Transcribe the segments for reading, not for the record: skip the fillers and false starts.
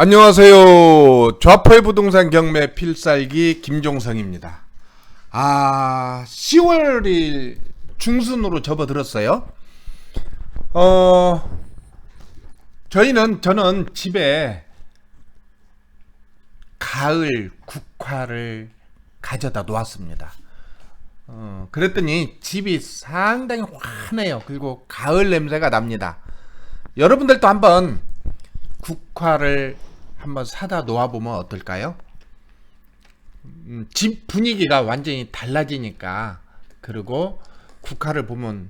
안녕하세요. 좌포의 부동산 경매 필살기 김종성입니다. 10월 중순으로 접어들었어요. 저는 집에 가을 국화를 가져다 놓았습니다. 그랬더니 집이 상당히 환해요. 그리고 가을 냄새가 납니다. 여러분들도 한번 국화를 한번 사다 놓아보면 어떨까요? 집 분위기가 완전히 달라지니까. 그리고 국화를 보면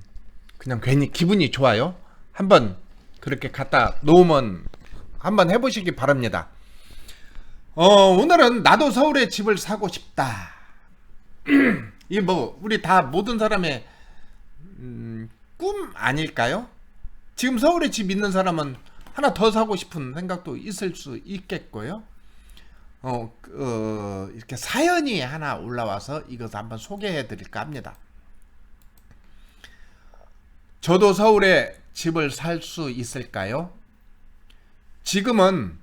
그냥 괜히 기분이 좋아요. 한번 그렇게 갖다 놓으면 한번 해보시기 바랍니다. 오늘은 나도 서울에 집을 사고 싶다. 이 우리 다 모든 사람의 꿈 아닐까요? 지금 서울에 집 있는 사람은 하나 더 사고 싶은 생각도 있을 수 있겠고요. 이렇게 사연이 하나 올라와서 이것을 한번 소개해 드릴까 합니다. 저도 서울에 집을 살 수 있을까요? 지금은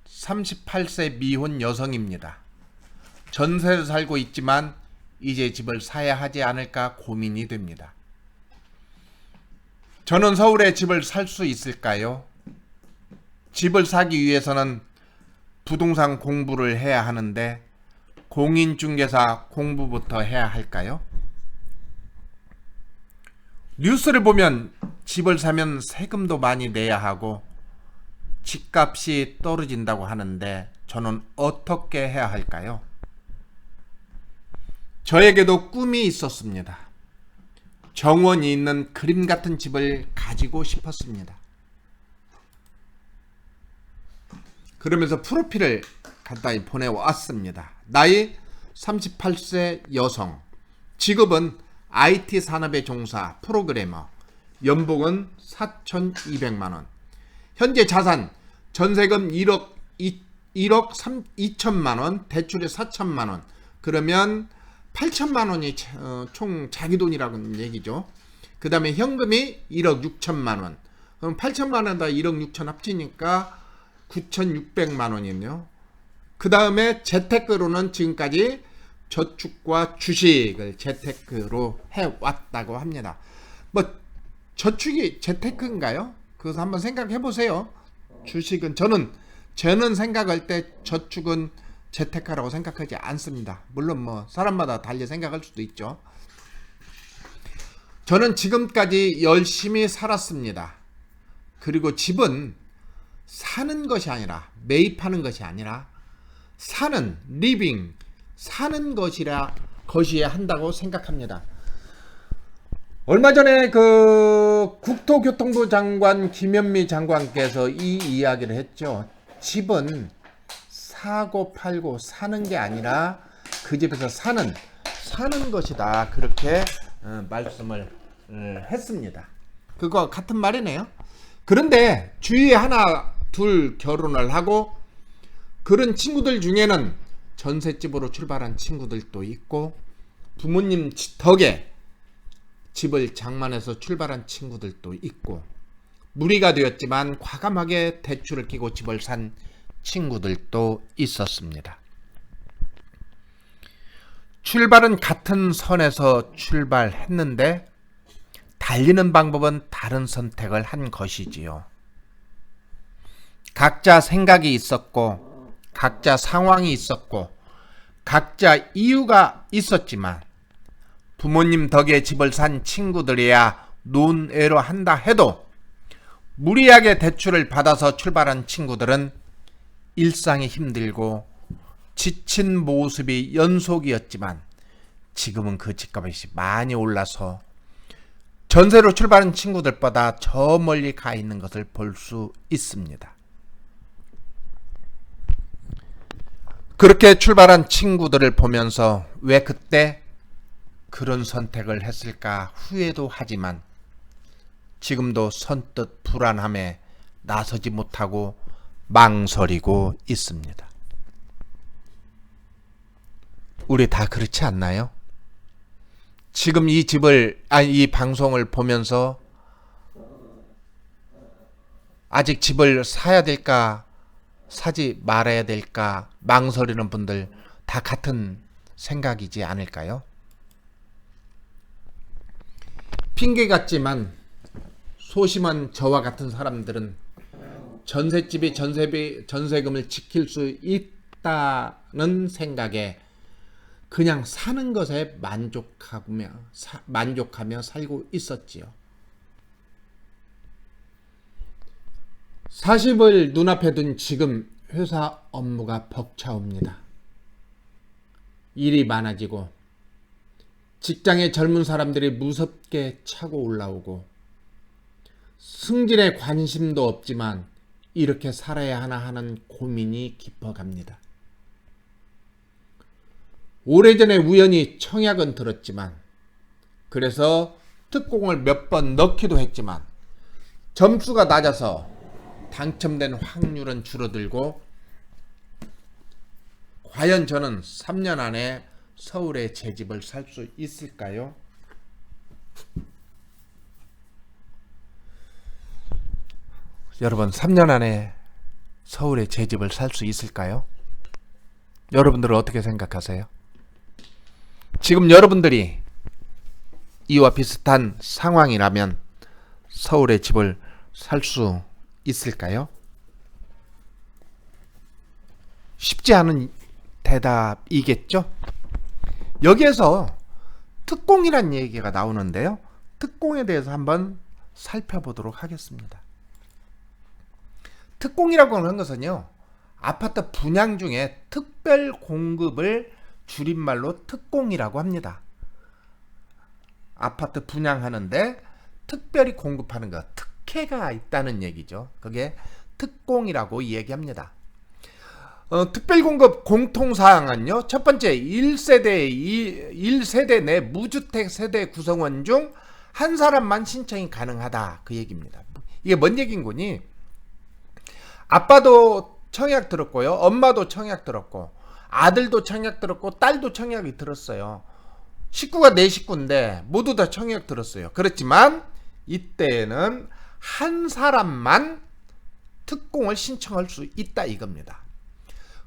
38세 미혼 여성입니다. 전세를 살고 있지만 이제 집을 사야 하지 않을까 고민이 됩니다. 저는 서울에 집을 살 수 있을까요? 집을 사기 위해서는 부동산 공부를 해야 하는데 공인중개사 공부부터 해야 할까요? 뉴스를 보면 집을 사면 세금도 많이 내야 하고 집값이 떨어진다고 하는데 저는 어떻게 해야 할까요? 저에게도 꿈이 있었습니다. 정원이 있는 그림 같은 집을 가지고 싶었습니다. 그러면서 프로필을 간단히 보내왔습니다. 나이 38세 여성, 직업은 IT 산업의 종사, 프로그래머, 연봉은 4,200만원, 현재 자산 전세금 1억 2천만원, 대출이 4천만원, 그러면 8천만원이 총 자기 돈이라는 얘기죠. 그 다음에 현금이 1억 6천만원, 그럼 8천만원에다 1억 6천 합치니까 9,600만원이네요. 그 다음에 재테크로는 지금까지 저축과 주식을 재테크로 해왔다고 합니다. 저축이 재테크인가요? 그래서 한번 생각해 보세요. 주식은 저는 생각할 때 저축은 재테크라고 생각하지 않습니다. 물론 사람마다 달리 생각할 수도 있죠. 저는 지금까지 열심히 살았습니다. 그리고 집은 사는 것이 아니라, 매입하는 것이 아니라 사는, 리빙, 사는 것이어야 한다고 생각합니다. 얼마 전에 국토교통부 장관 김현미 장관께서 이 이야기를 했죠. 집은 사고 팔고 사는 게 아니라 그 집에서 사는 것이다. 그렇게 말씀을 했습니다. 그거 같은 말이네요. 그런데 주위에 하나 둘 결혼을 하고 그런 친구들 중에는 전셋집으로 출발한 친구들도 있고 부모님 덕에 집을 장만해서 출발한 친구들도 있고 무리가 되었지만 과감하게 대출을 끼고 집을 산 친구들도 있었습니다. 출발은 같은 선에서 출발했는데 달리는 방법은 다른 선택을 한 것이지요. 각자 생각이 있었고 각자 상황이 있었고 각자 이유가 있었지만 부모님 덕에 집을 산 친구들이야 논외로 한다 해도 무리하게 대출을 받아서 출발한 친구들은 일상이 힘들고 지친 모습이 연속이었지만 지금은 그 집값이 많이 올라서 전세로 출발한 친구들보다 저 멀리 가 있는 것을 볼 수 있습니다. 그렇게 출발한 친구들을 보면서 왜 그때 그런 선택을 했을까 후회도 하지만 지금도 선뜻 불안함에 나서지 못하고 망설이고 있습니다. 우리 다 그렇지 않나요? 지금 이 방송을 보면서 아직 집을 사야 될까 사지 말아야 될까 망설이는 분들 다 같은 생각이지 않을까요? 핑계 같지만 소심한 저와 같은 사람들은 전셋집이 전세금을 지킬 수 있다는 생각에 그냥 사는 것에 만족하며 살고 있었지요. 40을 눈앞에 둔 지금 회사 업무가 벅차옵니다. 일이 많아지고 직장의 젊은 사람들이 무섭게 차고 올라오고 승진에 관심도 없지만 이렇게 살아야 하나 하는 고민이 깊어갑니다. 오래전에 우연히 청약은 들었지만 그래서 특공을 몇 번 넣기도 했지만 점수가 낮아서 당첨된 확률은 줄어들고 과연 저는 3년 안에 서울에 제 집을 살 수 있을까요? 여러분 3년 안에 서울에 제 집을 살 수 있을까요? 여러분들은 어떻게 생각하세요? 지금 여러분들이 이와 비슷한 상황이라면 서울에 집을 살 수 있을까요? 쉽지 않은 대답이겠죠? 여기에서 특공이란 얘기가 나오는데요. 특공에 대해서 한번 살펴보도록 하겠습니다. 특공이라고 하는 것은요, 아파트 분양 중에 특별 공급을 줄임말로 특공이라고 합니다. 아파트 분양하는데 특별히 공급하는 것, 특혜가 있다는 얘기죠. 그게 특공이라고 얘기합니다. 특별공급 공통사항은요, 첫 번째 1세대 내 무주택 세대 구성원 중 한 사람만 신청이 가능하다, 그 얘기입니다. 이게 뭔 얘기인 거니? 아빠도 청약 들었고요, 엄마도 청약 들었고, 아들도 청약 들었고, 딸도 청약이 들었어요. 식구가 4식구인데 모두 다 청약 들었어요. 그렇지만 이때는 한 사람만 특공을 신청할 수 있다, 이겁니다.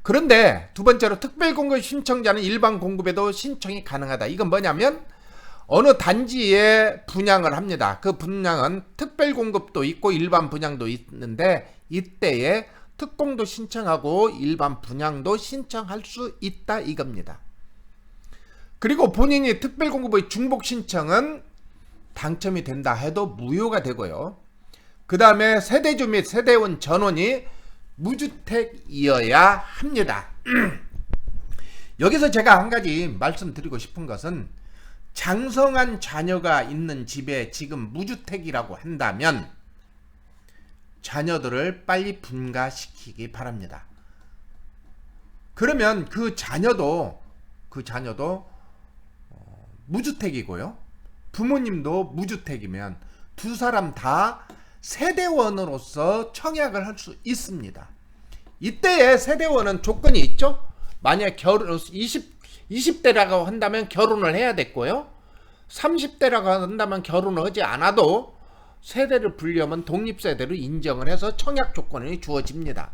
그런데 두 번째로 특별공급 신청자는 일반 공급에도 신청이 가능하다. 이건 뭐냐면 어느 단지에 분양을 합니다. 그 분양은 특별공급도 있고 일반 분양도 있는데 이때에 특공도 신청하고 일반 분양도 신청할 수 있다, 이겁니다. 그리고 본인이 특별공급의 중복 신청은 당첨이 된다 해도 무효가 되고요. 그 다음에 세대주 및 세대원 전원이 무주택이어야 합니다. 여기서 제가 한 가지 말씀드리고 싶은 것은 장성한 자녀가 있는 집에 지금 무주택이라고 한다면 자녀들을 빨리 분가시키기 바랍니다. 그러면 그 자녀도 무주택이고요, 부모님도 무주택이면 두 사람 다 세대원으로서 청약을 할 수 있습니다. 이때의 세대원은 조건이 있죠. 만약 20대라고 한다면 결혼을 해야 됐고요, 30대라고 한다면 결혼을 하지 않아도 세대를 분류하면 독립세대로 인정을 해서 청약 조건이 주어집니다.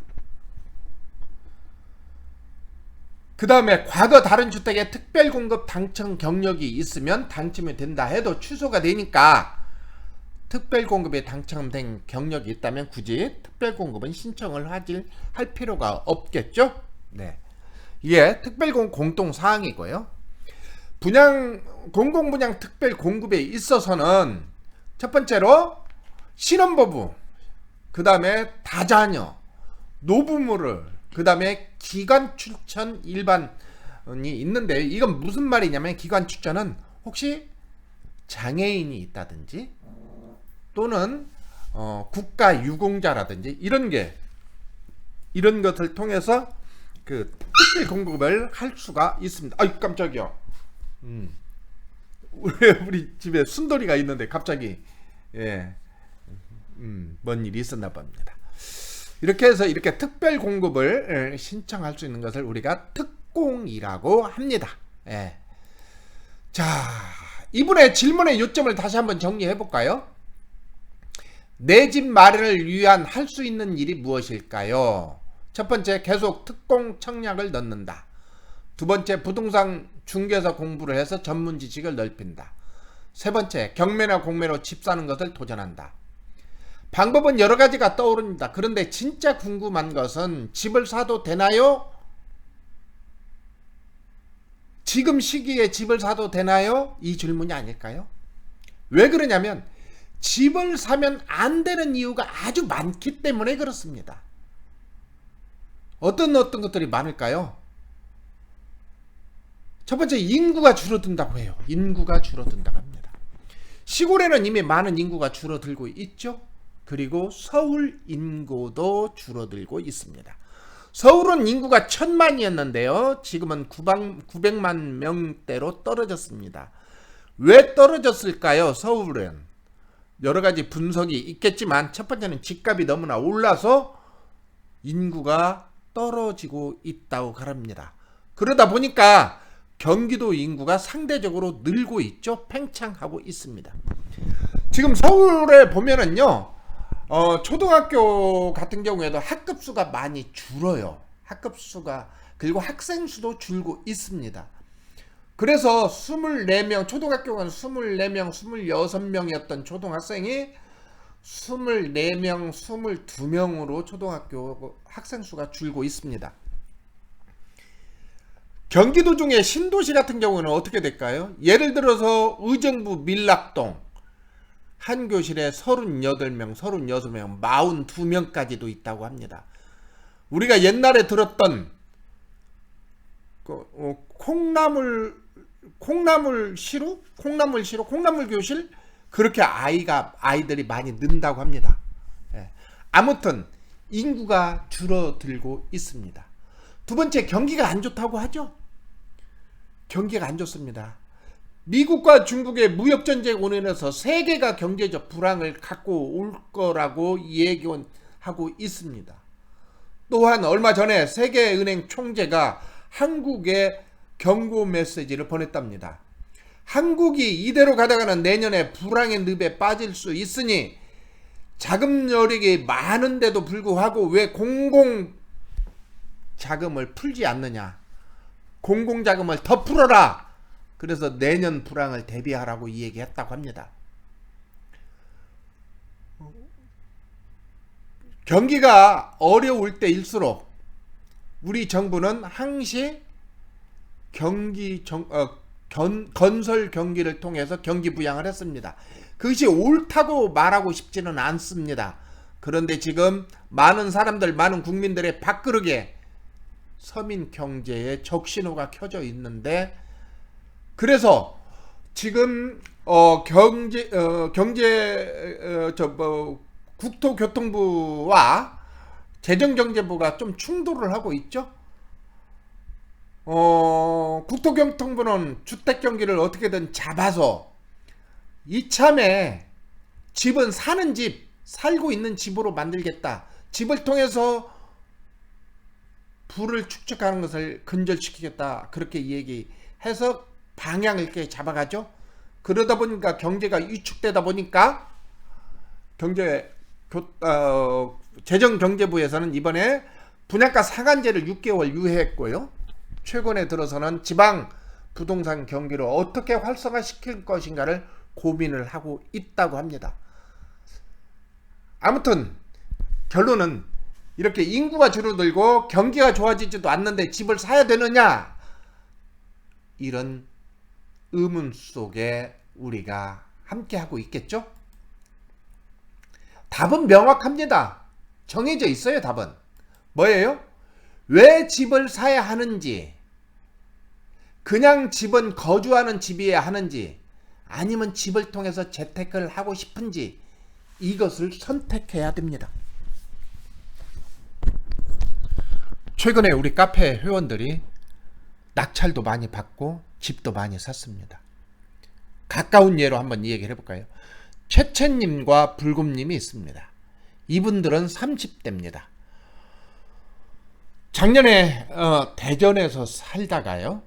그 다음에 과거 다른 주택에 특별공급 당첨 경력이 있으면 당첨이 된다 해도 취소가 되니까 특별공급에 당첨된 경력이 있다면 굳이 특별공급은 신청을 할 필요가 없겠죠. 네, 이게 특별공급 공통사항이고요. 공공분양 특별공급에 있어서는 첫 번째로 신혼부부, 그 다음에 다자녀, 노부모를, 그 다음에 기관 추천 일반이 있는데 이건 무슨 말이냐면 기관 추천은 혹시 장애인이 있다든지 또는 국가 유공자라든지 이런 것을 통해서 그 특별 공급을 할 수가 있습니다. 아이 깜짝이야. 우리 집에 순돌이가 있는데 갑자기 뭔 일이 있었나 봅니다. 이렇게 해서 이렇게 특별 공급을 신청할 수 있는 것을 우리가 특공이라고 합니다. 예. 자, 이분의 질문의 요점을 다시 한번 정리해 볼까요? 내 집 마련을 위한 할 수 있는 일이 무엇일까요? 첫 번째, 계속 특공 청약을 넣는다. 두 번째, 부동산 중개사 공부를 해서 전문 지식을 넓힌다. 세 번째, 경매나 공매로 집 사는 것을 도전한다. 방법은 여러 가지가 떠오릅니다. 그런데 진짜 궁금한 것은 집을 사도 되나요? 지금 시기에 집을 사도 되나요? 이 질문이 아닐까요? 왜 그러냐면 집을 사면 안 되는 이유가 아주 많기 때문에 그렇습니다. 어떤 것들이 많을까요? 첫 번째, 인구가 줄어든다고 해요. 인구가 줄어든다고 합니다. 시골에는 이미 많은 인구가 줄어들고 있죠. 그리고 서울 인구도 줄어들고 있습니다. 서울은 인구가 1000만이었는데요. 지금은 900만 명대로 떨어졌습니다. 왜 떨어졌을까요? 서울은 여러 가지 분석이 있겠지만 첫 번째는 집값이 너무나 올라서 인구가 떨어지고 있다고 합니다. 그러다 보니까 경기도 인구가 상대적으로 늘고 있죠. 팽창하고 있습니다. 지금 서울에 보면은요, 초등학교 같은 경우에도 학급 수가 많이 줄어요. 학급 수가, 그리고 학생 수도 줄고 있습니다. 그래서 24명, 초등학교는 24명, 26명이었던 초등학생이 24명, 22명으로 초등학교 학생 수가 줄고 있습니다. 경기도 중에 신도시 같은 경우는 어떻게 될까요? 예를 들어서 의정부 밀락동 한 교실에 38명, 36명, 42명까지도 있다고 합니다. 우리가 옛날에 들었던 콩나물 교실, 그렇게 아이들이 많이 는다고 합니다. 아무튼 인구가 줄어들고 있습니다. 두 번째, 경기가 안 좋다고 하죠. 경기가 안 좋습니다. 미국과 중국의 무역전쟁으로 인해서 세계가 경제적 불황을 갖고 올 거라고 예견하고 있습니다. 또한 얼마 전에 세계은행 총재가 한국에 경고 메시지를 보냈답니다. 한국이 이대로 가다가는 내년에 불황의 늪에 빠질 수 있으니 자금 여력이 많은데도 불구하고 왜 공공자금을 풀지 않느냐. 공공자금을 더 풀어라. 그래서 내년 불황을 대비하라고 이 얘기했다고 합니다. 경기가 어려울 때일수록 우리 정부는 항시 건설 경기를 통해서 경기 부양을 했습니다. 그것이 옳다고 말하고 싶지는 않습니다. 그런데 지금 많은 사람들, 많은 국민들의 밥그릇에 서민 경제에 적신호가 켜져 있는데, 그래서 지금 국토교통부와 재정경제부가 좀 충돌을 하고 있죠. 국토교통부는 주택 경기를 어떻게든 잡아서 이참에 집은 사는 집, 살고 있는 집으로 만들겠다. 집을 통해서 부를 축적하는 것을 근절시키겠다. 그렇게 얘기해서 방향을 이렇게 잡아가죠. 그러다 보니까 경제가 위축되다 보니까 재정경제부에서는 이번에 분양가 상한제를 6개월 유예했고요. 최근에 들어서는 지방 부동산 경기를 어떻게 활성화시킬 것인가를 고민을 하고 있다고 합니다. 아무튼 결론은 이렇게 인구가 줄어들고 경기가 좋아지지도 않는데 집을 사야 되느냐, 이런 의문 속에 우리가 함께하고 있겠죠. 답은 명확합니다. 정해져 있어요. 답은 뭐예요? 왜 집을 사야 하는지, 그냥 집은 거주하는 집이어야 하는지, 아니면 집을 통해서 재테크를 하고 싶은지, 이것을 선택해야 됩니다. 최근에 우리 카페 회원들이 낙찰도 많이 받고 집도 많이 샀습니다. 가까운 예로 한번 이 얘기를 해볼까요? 최채님과 불금님이 있습니다. 이분들은 30대입니다. 작년에 대전에서 살다가요,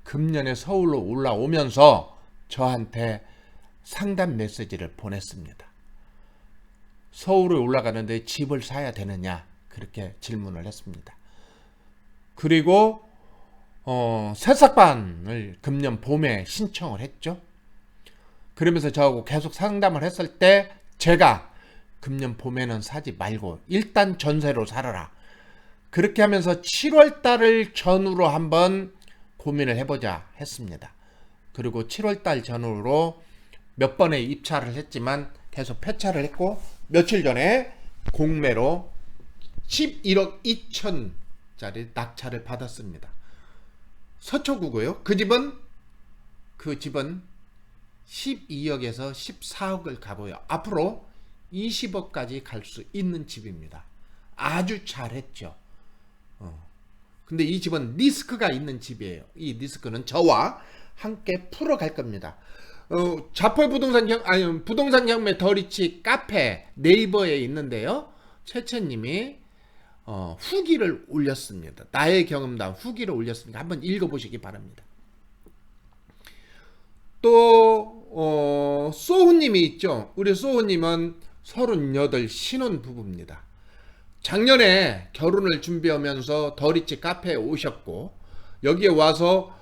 금년에 서울로 올라오면서 저한테 상담 메시지를 보냈습니다. 서울에 올라가는데 집을 사야 되느냐, 그렇게 질문을 했습니다. 그리고 새싹반을 금년 봄에 신청을 했죠. 그러면서 저하고 계속 상담을 했을 때 제가 금년 봄에는 사지 말고 일단 전세로 살아라. 그렇게 하면서 7월 달을 전후로 한번 고민을 해보자 했습니다. 그리고 7월 달 전후로 몇 번의 입찰을 했지만 계속 폐차를 했고, 며칠 전에 공매로 11억 2천짜리 낙찰을 받았습니다. 서초구고요. 그 집은 12억에서 14억을 가고요. 앞으로 20억까지 갈 수 있는 집입니다. 아주 잘했죠. 근데 이 집은 리스크가 있는 집이에요. 이 리스크는 저와 함께 풀어갈 겁니다. 자포 부동산 경매 더리치 카페 네이버에 있는데요. 최채님이 후기를 올렸습니다. 나의 경험담 후기를 올렸으니까 한번 읽어보시기 바랍니다. 또 소우님이 있죠. 우리 소우님은 38 신혼부부입니다. 작년에 결혼을 준비하면서 더리치 카페에 오셨고, 여기에 와서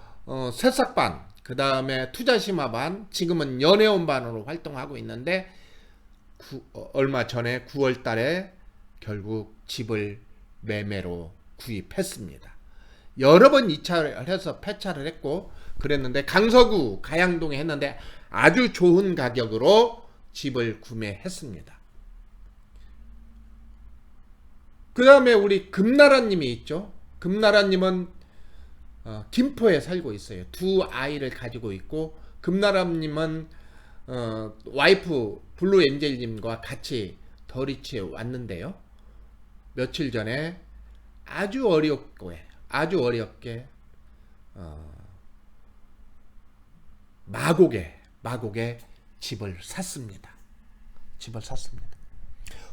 새싹반, 그 다음에 투자심화반, 지금은 연애원반으로 활동하고 있는데, 얼마 전에 9월 달에 결국 집을 매매로 구입했습니다. 여러 번 이차를 해서 폐차를 했고 그랬는데, 강서구 가양동에 했는데 아주 좋은 가격으로 집을 구매했습니다. 그 다음에 우리 금나라님이 있죠. 금나라님은 김포에 살고 있어요. 2 아이를 가지고 있고, 금나라님은 와이프 블루엔젤님과 같이 더리치에 왔는데요. 며칠 전에 아주 어렵게 마곡에 집을 샀습니다.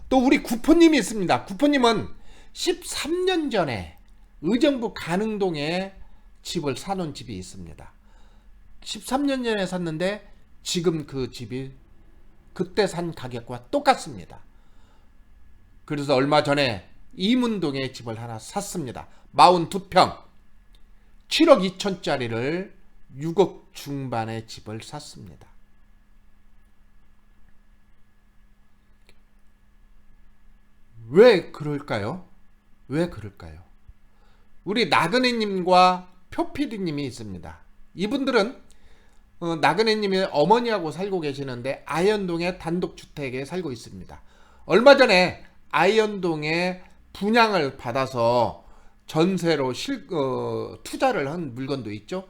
또 우리 구포님이 있습니다. 구포님은 13년 전에 의정부 가능동에 집을 사놓은 집이 있습니다. 13년 전에 샀는데 지금 그 집이 그때 산 가격과 똑같습니다. 그래서 얼마 전에 이문동에 집을 하나 샀습니다. 42평 7억 2천짜리를 6억 중반의 집을 샀습니다. 왜 그럴까요? 우리 나그네님과 표피디님이 있습니다. 이분들은 나그네님의 어머니하고 살고 계시는데 아현동의 단독주택에 살고 있습니다. 얼마 전에 아현동에 분양을 받아서 전세로 투자를 한 물건도 있죠.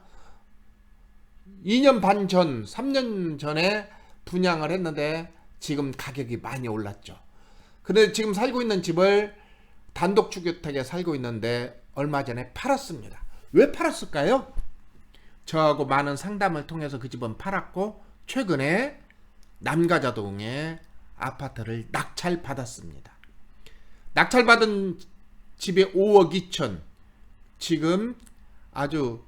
2년 반 전, 3년 전에 분양을 했는데 지금 가격이 많이 올랐죠. 근데 지금 살고 있는 집을 단독주택에 살고 있는데 얼마 전에 팔았습니다. 왜 팔았을까요? 저하고 많은 상담을 통해서 그 집은 팔았고, 최근에 남가자동에 아파트를 낙찰받았습니다. 낙찰받은 집이 5억 2천, 지금 아주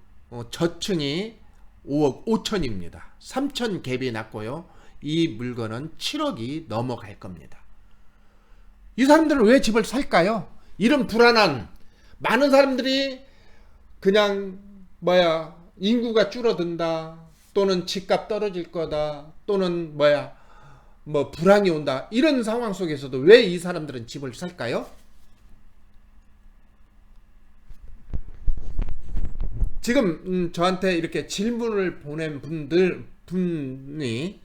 저층이 5억 5천입니다. 3천 갭이 났고요. 이 물건은 7억이 넘어갈 겁니다. 이 사람들은 왜 집을 살까요? 이런 불안한, 많은 사람들이 그냥 인구가 줄어든다, 또는 집값 떨어질 거다, 또는 불황이 온다, 이런 상황 속에서도 왜 이 사람들은 집을 살까요? 지금 저한테 이렇게 질문을 보낸 분이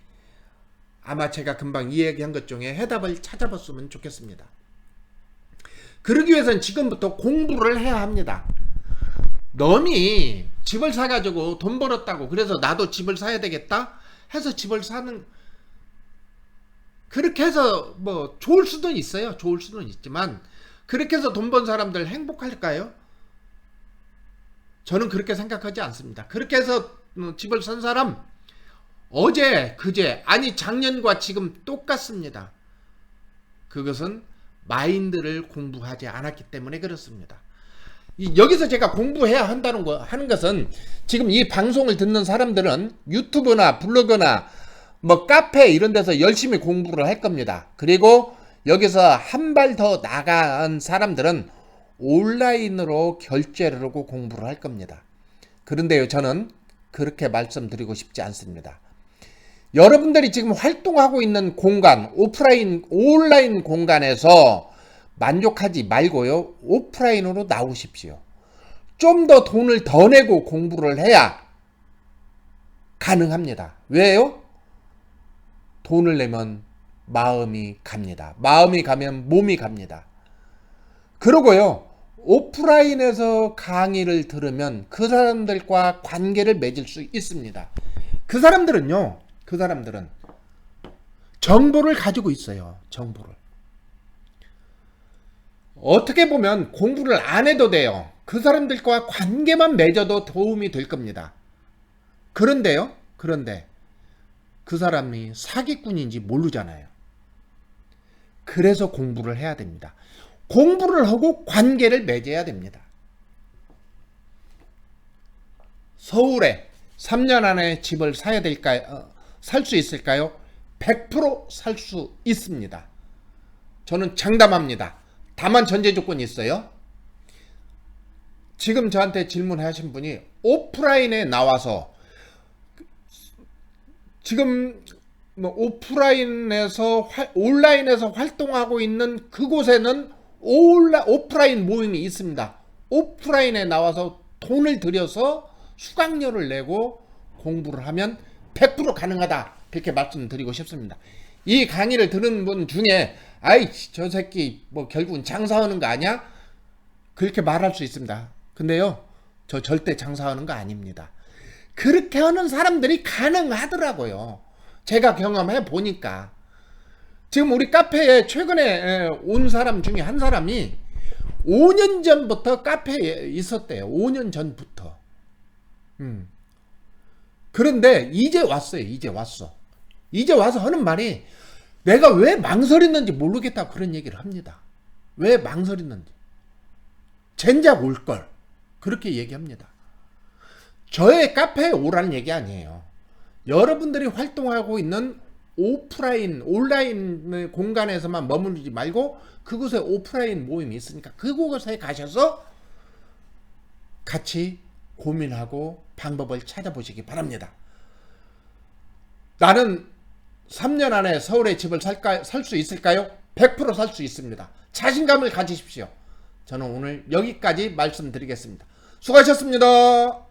아마 제가 금방 이야기한 것 중에 해답을 찾아봤으면 좋겠습니다. 그러기 위해서는 지금부터 공부를 해야 합니다. 너니 집을 사가지고 돈 벌었다고 그래서 나도 집을 사야 되겠다 해서 집을 사는, 그렇게 해서 좋을 수도 있어요. 좋을 수는 있지만 그렇게 해서 돈 번 사람들 행복할까요? 저는 그렇게 생각하지 않습니다. 그렇게 해서 집을 산 사람 어제, 그제, 아니 작년과 지금 똑같습니다. 그것은 마인드를 공부하지 않았기 때문에 그렇습니다. 여기서 제가 공부해야 하는 것은, 지금 이 방송을 듣는 사람들은 유튜브나 블로그나 카페 이런 데서 열심히 공부를 할 겁니다. 그리고 여기서 한 발 더 나간 사람들은 온라인으로 결제를 하고 공부를 할 겁니다. 그런데요, 저는 그렇게 말씀드리고 싶지 않습니다. 여러분들이 지금 활동하고 있는 공간, 온라인 공간에서 만족하지 말고요, 오프라인으로 나오십시오. 좀 더 돈을 더 내고 공부를 해야 가능합니다. 왜요? 돈을 내면 마음이 갑니다. 마음이 가면 몸이 갑니다. 그러고요, 오프라인에서 강의를 들으면 그 사람들과 관계를 맺을 수 있습니다. 그 사람들은 정보를 가지고 있어요. 정보를. 어떻게 보면 공부를 안 해도 돼요. 그 사람들과 관계만 맺어도 도움이 될 겁니다. 그런데 그 사람이 사기꾼인지 모르잖아요. 그래서 공부를 해야 됩니다. 공부를 하고 관계를 맺어야 됩니다. 서울에 3년 안에 집을 사야 될까요? 살 수 있을까요? 100% 살 수 있습니다. 저는 장담합니다. 다만 전제 조건이 있어요. 지금 저한테 질문하신 분이 오프라인에 나와서 지금 온라인에서 활동하고 있는 그곳에는 오프라인 모임이 있습니다. 오프라인에 나와서 돈을 들여서 수강료를 내고 공부를 하면 100% 가능하다. 그렇게 말씀드리고 싶습니다. 이 강의를 들은 분 중에 아이 저 새끼 뭐 결국은 장사하는 거 아니야? 그렇게 말할 수 있습니다. 근데요, 저 절대 장사하는 거 아닙니다. 그렇게 하는 사람들이 가능하더라고요. 제가 경험해 보니까. 지금 우리 카페에 최근에 온 사람 중에 한 사람이 5년 전부터 카페에 있었대요. 5년 전부터. 그런데 이제 왔어요. 이제 와서 하는 말이 내가 왜 망설였는지 모르겠다, 그런 얘기를 합니다. 왜 망설였는지. 젠작 올걸. 그렇게 얘기합니다. 저의 카페에 오라는 얘기 아니에요. 여러분들이 활동하고 있는 온라인 공간에서만 머무르지 말고 그곳에 오프라인 모임이 있으니까 그곳에 가셔서 같이 고민하고 방법을 찾아보시기 바랍니다. 나는 3년 안에 서울에 집을 살 수 있을까요? 100% 살 수 있습니다. 자신감을 가지십시오. 저는 오늘 여기까지 말씀드리겠습니다. 수고하셨습니다.